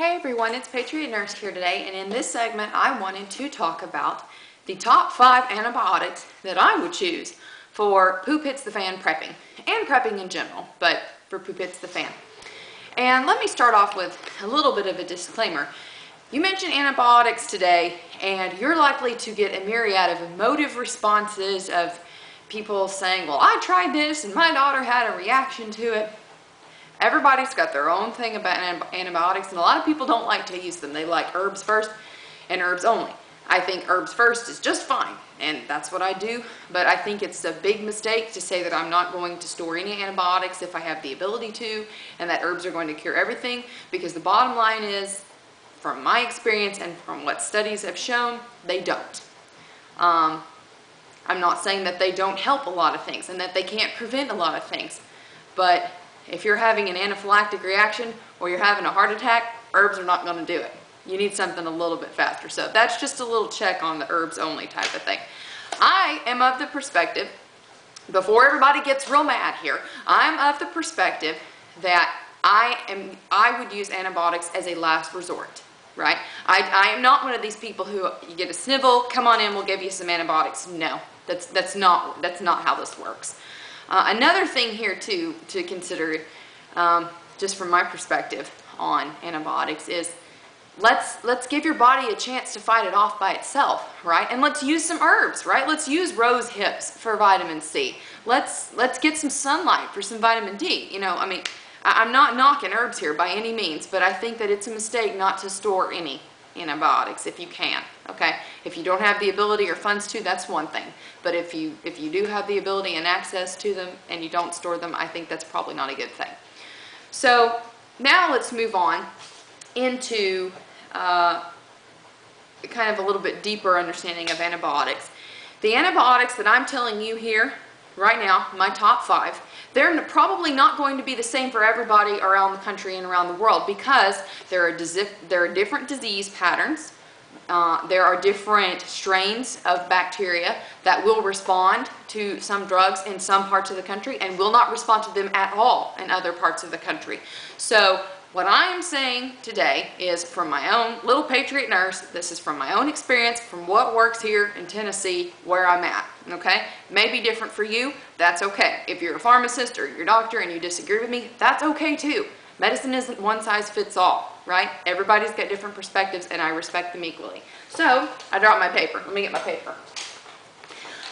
Hey everyone, it's Patriot Nurse here today, and in this segment I wanted to talk about the top 5 antibiotics that I would choose for poop hits the fan prepping, and prepping in general, but for poop hits the fan. And let me start off with a little bit of a disclaimer. You mentioned antibiotics today, and you're likely to get a myriad of emotive responses of people saying, well, I tried this and my daughter had a reaction to it. Everybody's got their own thing about antibiotics, and a lot of people don't like to use them. They like herbs first and herbs only. I think herbs first is just fine, and that's what I do, but I think it's a big mistake to say that I'm not going to store any antibiotics if I have the ability to, and that herbs are going to cure everything, because the bottom line is, from my experience and from what studies have shown, they don't. I'm not saying that they don't help a lot of things and that they can't prevent a lot of things, but if you're having an anaphylactic reaction or you're having a heart attack, herbs are not going to do it. You need something a little bit faster. So that's just a little check on the herbs only type of thing. I am of the perspective, before everybody gets real mad here, I'm of the perspective that I would use antibiotics as a last resort, right? I am not one of these people who, you get a snivel, come on in, we'll give you some antibiotics. No, that's not how this works. Another thing here too to consider, just from my perspective on antibiotics, is let's give your body a chance to fight it off by itself, right? And let's use some herbs, right? Let's use rose hips for vitamin C. Let's get some sunlight for some vitamin D. You know, I mean, I'm not knocking herbs here by any means, but I think that it's a mistake not to store any antibiotics if you can, okay? If you don't have the ability or funds to, that's one thing. But if you do have the ability and access to them and you don't store them, I think that's probably not a good thing. So now let's move on into kind of a little bit deeper understanding of antibiotics. The antibiotics that I'm telling you here right now, my top 5, they're probably not going to be the same for everybody around the country and around the world, because there are different disease patterns. There are different strains of bacteria that will respond to some drugs in some parts of the country and will not respond to them at all in other parts of the country. So what I am saying today is from my own little Patriot Nurse. This is from my own experience, from what works here in Tennessee, where I'm at, okay? May be different for you, that's okay. If you're a pharmacist or your doctor and you disagree with me, that's okay too. Medicine isn't one size fits all, right? Everybody's got different perspectives and I respect them equally. So, I dropped my paper. Let me get my paper.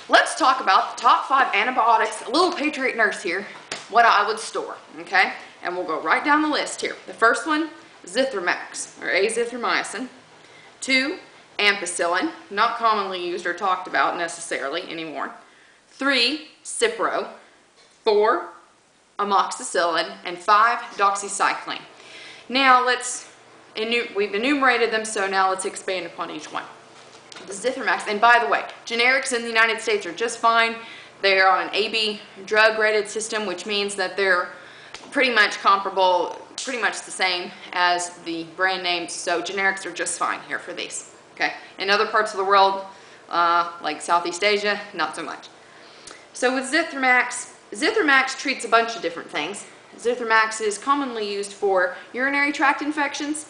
Let's talk about the top 5 antibiotics, a little Patriot Nurse here, what I would store, okay? And we'll go right down the list here. The first one, Zithromax, or azithromycin. 2, ampicillin, not commonly used or talked about necessarily anymore. 3, Cipro. 4, amoxicillin. And 5, doxycycline. Now we've enumerated them, so now let's expand upon each one. The Zithromax, and by the way, generics in the United States are just fine. They're on an AB drug rated system, which means that they're pretty much comparable, pretty much the same as the brand names, so generics are just fine here for these, okay? In other parts of the world, like Southeast Asia, not so much. So with Zithromax, Zithromax treats a bunch of different things. Zithromax is commonly used for urinary tract infections,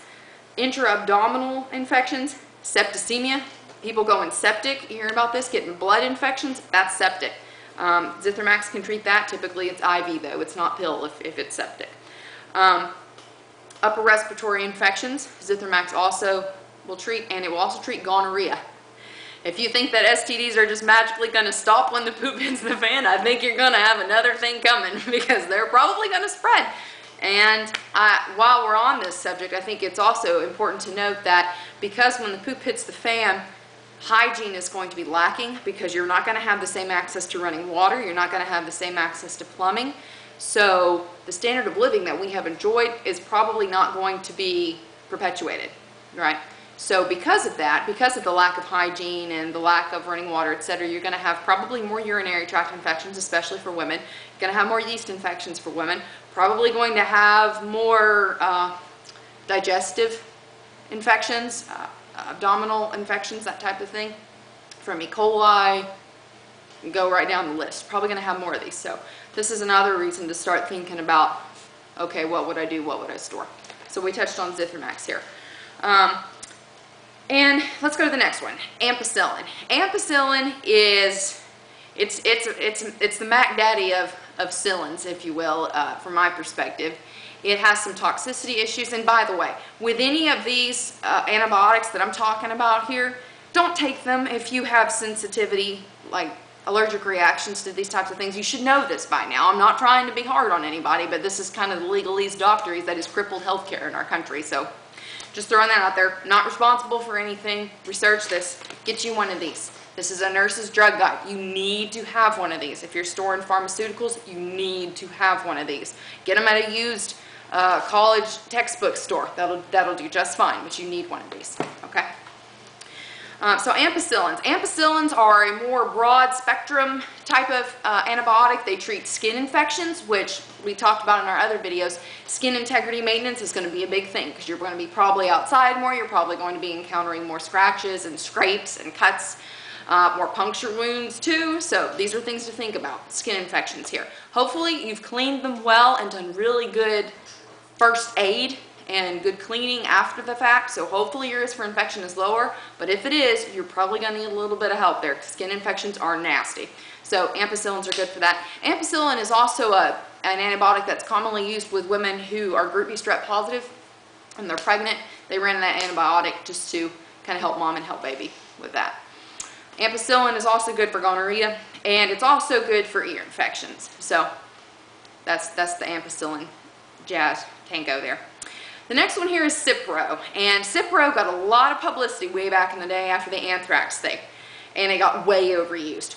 intra-abdominal infections, septicemia. People going septic, you hear about this, getting blood infections, that's septic. Zithromax can treat that. Typically it's IV though, it's not pill if it's septic. Upper respiratory infections, Zithromax also will treat, and it will also treat gonorrhea. If you think that STDs are just magically going to stop when the poop hits the fan, I think you're going to have another thing coming, because they're probably going to spread. And while we're on this subject, I think it's also important to note that because when the poop hits the fan, hygiene is going to be lacking, because you're not going to have the same access to running water, you're not going to have the same access to plumbing. So the standard of living that we have enjoyed is probably not going to be perpetuated, right? So because of that, because of the lack of hygiene and the lack of running water, etc., you're going to have probably more urinary tract infections, especially for women. You're going to have more yeast infections for women, probably going to have more digestive infections, abdominal infections, that type of thing, from E. coli, go right down the list. Probably going to have more of these. So this is another reason to start thinking about, okay, what would I do? What would I store? So we touched on Zithromax here. And let's go to the next one, ampicillin. Ampicillin is, it's the Mac Daddy of cillins, if you will, from my perspective. It has some toxicity issues, and by the way, with any of these antibiotics that I'm talking about here, don't take them if you have sensitivity, like allergic reactions to these types of things. You should know this by now. I'm not trying to be hard on anybody, but this is kind of the legalese doctories that has crippled healthcare in our country. So just throwing that out there. Not responsible for anything. Research this. Get you one of these. This is a nurse's drug guide. You need to have one of these. If you're storing pharmaceuticals, you need to have one of these. Get them at a used college textbook store. That'll do just fine, but you need one of these. Okay. So ampicillins. Ampicillins are a more broad spectrum type of antibiotic. They treat skin infections, which we talked about in our other videos. Skin integrity maintenance is going to be a big thing because you're going to be probably outside more. You're probably going to be encountering more scratches and scrapes and cuts, more puncture wounds too. So these are things to think about, skin infections here. Hopefully you've cleaned them well and done really good first aid and good cleaning after the fact, so hopefully your risk for infection is lower, but if it is, you're probably going to need a little bit of help there. Skin infections are nasty. So ampicillins are good for that. Ampicillin is also an antibiotic that's commonly used with women who are group B strep positive and they're pregnant. They ran that antibiotic just to kind of help mom and help baby with that. Ampicillin is also good for gonorrhea, and it's also good for ear infections. So that's the ampicillin jazz tango there. The next one here is Cipro, and Cipro got a lot of publicity way back in the day after the anthrax thing, and it got way overused,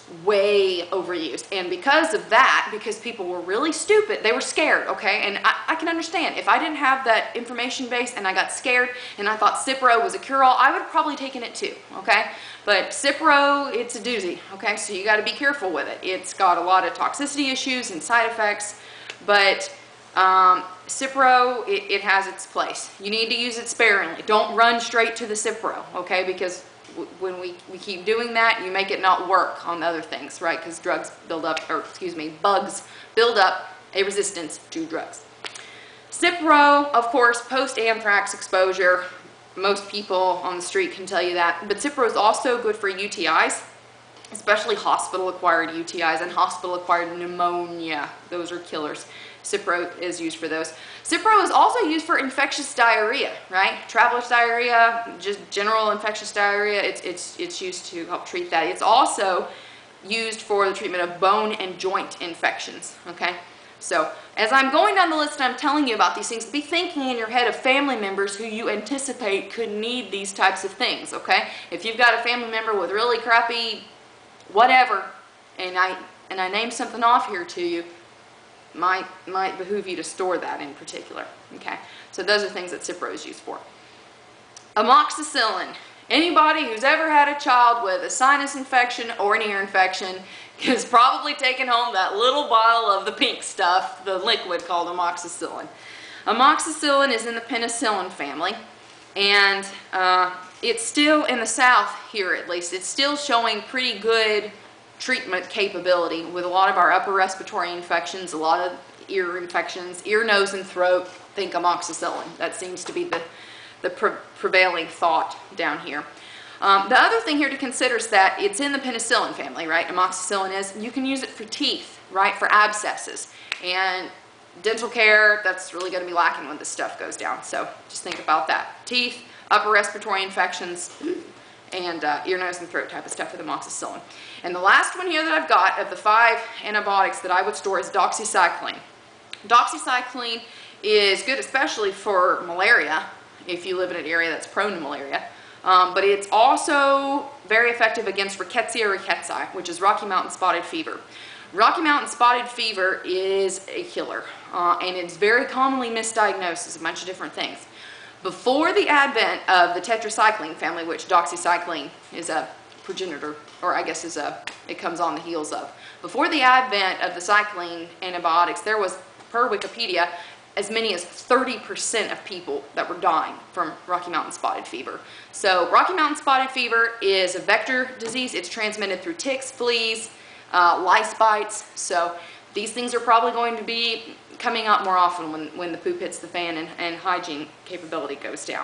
and because of that, because people were really stupid, they were scared, okay, and I can understand. If I didn't have that information base and I got scared and I thought Cipro was a cure-all, I would have probably taken it too, okay, but Cipro, it's a doozy, okay, so you got to be careful with it. It's got a lot of toxicity issues and side effects, but Cipro, it has its place. You need to use it sparingly. Don't run straight to the Cipro, okay? Because when we keep doing that, you make it not work on the other things, right? Because drugs build up, or excuse me, bugs build up a resistance to drugs. Cipro, of course, post-anthrax exposure. Most people on the street can tell you that. But Cipro is also good for UTIs, especially hospital-acquired UTIs and hospital-acquired pneumonia. Those are killers. Cipro is used for those. Cipro is also used for infectious diarrhea, right? Traveler's diarrhea, just general infectious diarrhea, it's used to help treat that. It's also used for the treatment of bone and joint infections, okay? So as I'm going down the list and I'm telling you about these things, be thinking in your head of family members who you anticipate could need these types of things, okay? If you've got a family member with really crappy whatever, and I name something off here to you, might behoove you to store that in particular. Okay, so those are things that Cipro is used for. Amoxicillin. Anybody who's ever had a child with a sinus infection or an ear infection has probably taken home that little bottle of the pink stuff, the liquid called amoxicillin. Amoxicillin is in the penicillin family, and it's still in the South here, at least. It's still showing pretty good treatment capability with a lot of our upper respiratory infections, a lot of ear infections, ear, nose, and throat. Think amoxicillin. That seems to be the prevailing thought down here. The other thing here to consider is that it's in the penicillin family, right? Amoxicillin is. You can use it for teeth, right? For abscesses. And dental care, that's really going to be lacking when this stuff goes down. So just think about that. Teeth, upper respiratory infections, and ear, nose, and throat type of stuff with amoxicillin. And the last one here that I've got of the 5 antibiotics that I would store is doxycycline. Doxycycline is good especially for malaria, if you live in an area that's prone to malaria, but it's also very effective against rickettsia rickettsii, which is Rocky Mountain spotted fever. Rocky Mountain spotted fever is a killer, and it's very commonly misdiagnosed as a bunch of different things. Before the advent of the tetracycline family, which doxycycline is a progenitor, or I guess it comes on the heels of. Before the advent of the cycline antibiotics, there was, per Wikipedia, as many as 30% of people that were dying from Rocky Mountain spotted fever. So Rocky Mountain spotted fever is a vector disease. It's transmitted through ticks, fleas, lice bites. So these things are probably going to be coming out more often when the poop hits the fan and hygiene capability goes down.